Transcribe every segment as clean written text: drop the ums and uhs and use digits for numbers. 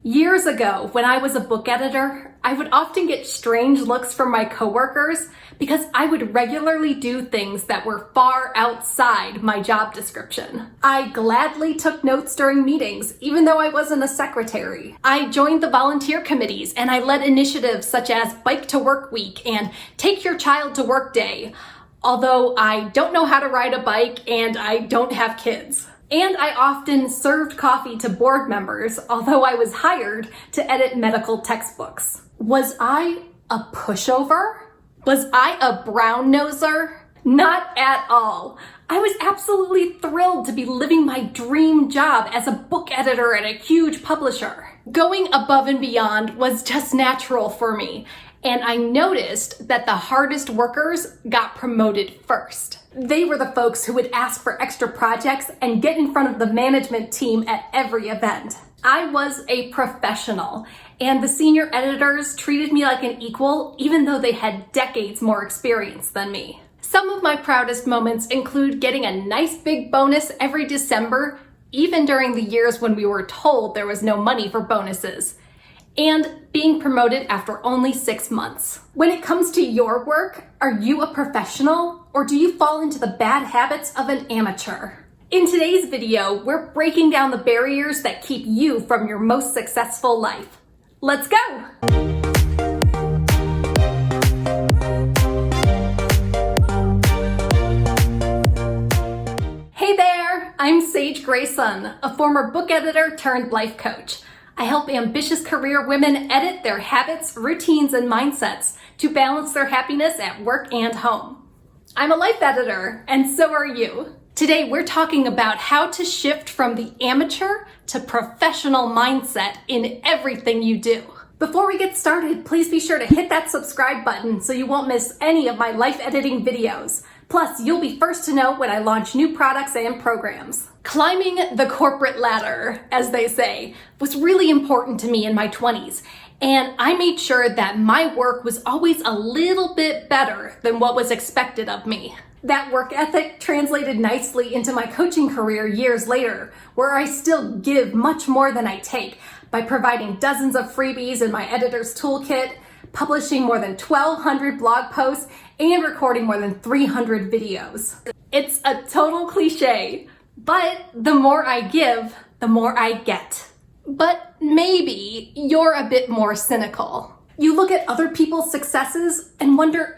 Years ago, when I was a book editor, I would often get strange looks from my coworkers because I would regularly do things that were far outside my job description. I gladly took notes during meetings, even though I wasn't a secretary. I joined the volunteer committees and I led initiatives such as Bike to Work Week and Take Your Child to Work Day, although I don't know how to ride a bike and I don't have kids. And I often served coffee to board members, although I was hired to edit medical textbooks. Was I a pushover? Was I a brown noser? Not at all. I was absolutely thrilled to be living my dream job as a book editor at a huge publisher. Going above and beyond was just natural for me, and I noticed that the hardest workers got promoted first. They were the folks who would ask for extra projects and get in front of the management team at every event. I was a professional, and the senior editors treated me like an equal, even though they had decades more experience than me. Some of my proudest moments include getting a nice big bonus every December, even during the years when we were told there was no money for bonuses, and being promoted after only 6 months. When it comes to your work, are you a professional or do you fall into the bad habits of an amateur? In today's video, we're breaking down the barriers that keep you from your most successful life. Let's go! Hey there, I'm Sage Grayson, a former book editor turned life coach. I help ambitious career women edit their habits, routines, and mindsets to balance their happiness at work and home. I'm a life editor, and so are you. Today, we're talking about how to shift from the amateur to professional mindset in everything you do. Before we get started, please be sure to hit that subscribe button so you won't miss any of my life editing videos. Plus, you'll be first to know when I launch new products and programs. Climbing the corporate ladder, as they say, was really important to me in my 20s, and I made sure that my work was always a little bit better than what was expected of me. That work ethic translated nicely into my coaching career years later, where I still give much more than I take by providing dozens of freebies in my editor's toolkit, publishing more than 1,200 blog posts, and recording more than 300 videos. It's a total cliche, but the more I give, the more I get. But maybe you're a bit more cynical. You look at other people's successes and wonder,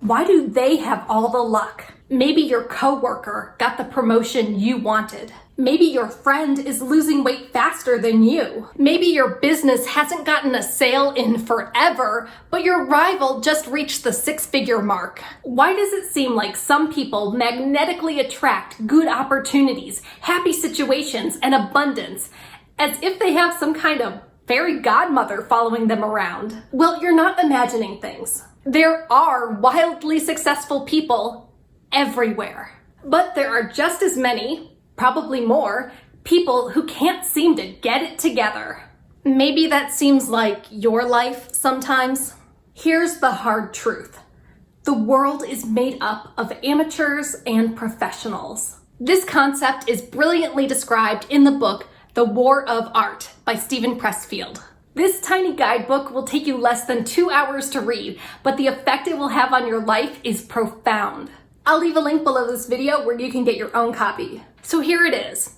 why do they have all the luck? Maybe your coworker got the promotion you wanted. Maybe your friend is losing weight faster than you. Maybe your business hasn't gotten a sale in forever, but your rival just reached the 6-figure mark. Why does it seem like some people magnetically attract good opportunities, happy situations, and abundance, as if they have some kind of fairy godmother following them around? Well, you're not imagining things. There are wildly successful people everywhere, but there are just as many, probably more, people who can't seem to get it together. Maybe that seems like your life sometimes. Here's the hard truth. The world is made up of amateurs and professionals. This concept is brilliantly described in the book The War of Art by Steven Pressfield. This tiny guidebook will take you less than 2 hours to read, but the effect it will have on your life is profound. I'll leave a link below this video where you can get your own copy. So here it is.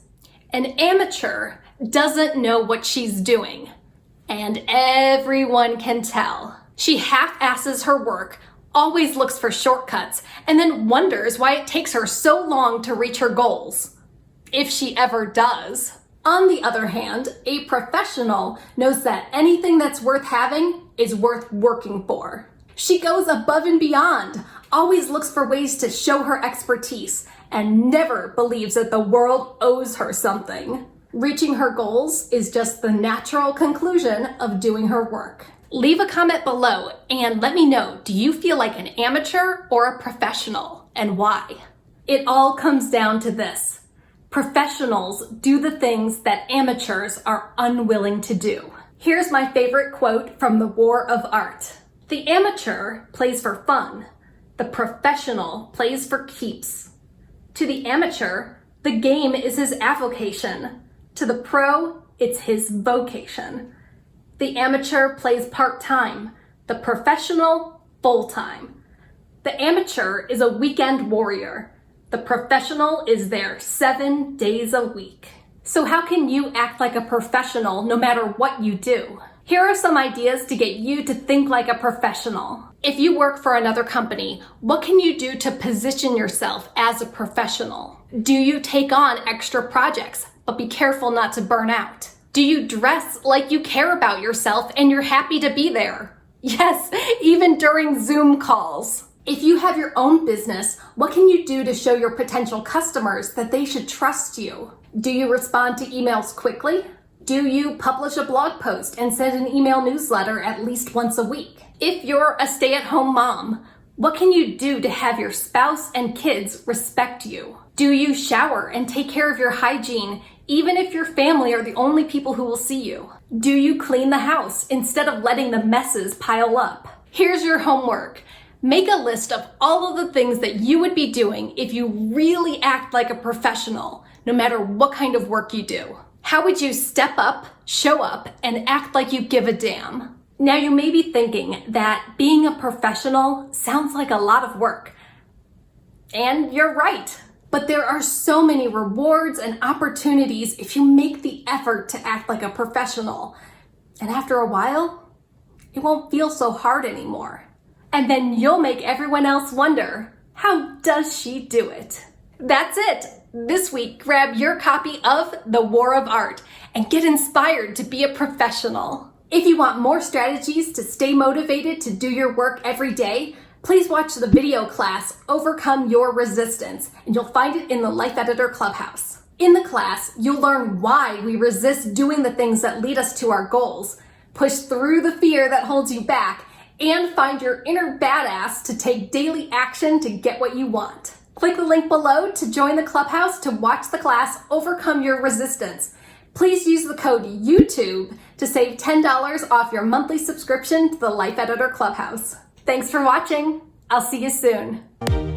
An amateur doesn't know what she's doing, and everyone can tell. She half-asses her work, always looks for shortcuts, and then wonders why it takes her so long to reach her goals, if she ever does. On the other hand, a professional knows that anything that's worth having is worth working for. She goes above and beyond, always looks for ways to show her expertise, and never believes that the world owes her something. Reaching her goals is just the natural conclusion of doing her work. Leave a comment below and let me know, do you feel like an amateur or a professional, and why? It all comes down to this. Professionals do the things that amateurs are unwilling to do. Here's my favorite quote from The War of Art. The amateur plays for fun. The professional plays for keeps. To the amateur, the game is his avocation. To the pro, it's his vocation. The amateur plays part-time, the professional full-time. The amateur is a weekend warrior. The professional is there 7 days a week. So how can you act like a professional no matter what you do? Here are some ideas to get you to think like a professional. If you work for another company, what can you do to position yourself as a professional? Do you take on extra projects, but be careful not to burn out? Do you dress like you care about yourself and you're happy to be there? Yes, even during Zoom calls. If you have your own business, what can you do to show your potential customers that they should trust you? Do you respond to emails quickly? Do you publish a blog post and send an email newsletter at least once a week? If you're a stay-at-home mom, what can you do to have your spouse and kids respect you? Do you shower and take care of your hygiene even if your family are the only people who will see you? Do you clean the house instead of letting the messes pile up? Here's your homework. Make a list of all of the things that you would be doing if you really act like a professional, no matter what kind of work you do. How would you step up, show up, and act like you give a damn? Now you may be thinking that being a professional sounds like a lot of work. And you're right. But there are so many rewards and opportunities if you make the effort to act like a professional. And after a while, it won't feel so hard anymore. And then you'll make everyone else wonder, how does she do it? That's it. This week, grab your copy of The War of Art and get inspired to be a professional. If you want more strategies to stay motivated to do your work every day, please watch the video class, Overcome Your Resistance, and you'll find it in the Life Editor Clubhouse. In the class, you'll learn why we resist doing the things that lead us to our goals, push through the fear that holds you back, and find your inner badass to take daily action to get what you want. Click the link below to join the Clubhouse to watch the class, Overcome Your Resistance. Please use the code YouTube to save $10 off your monthly subscription to the Life Editor Clubhouse. Thanks for watching. I'll see you soon.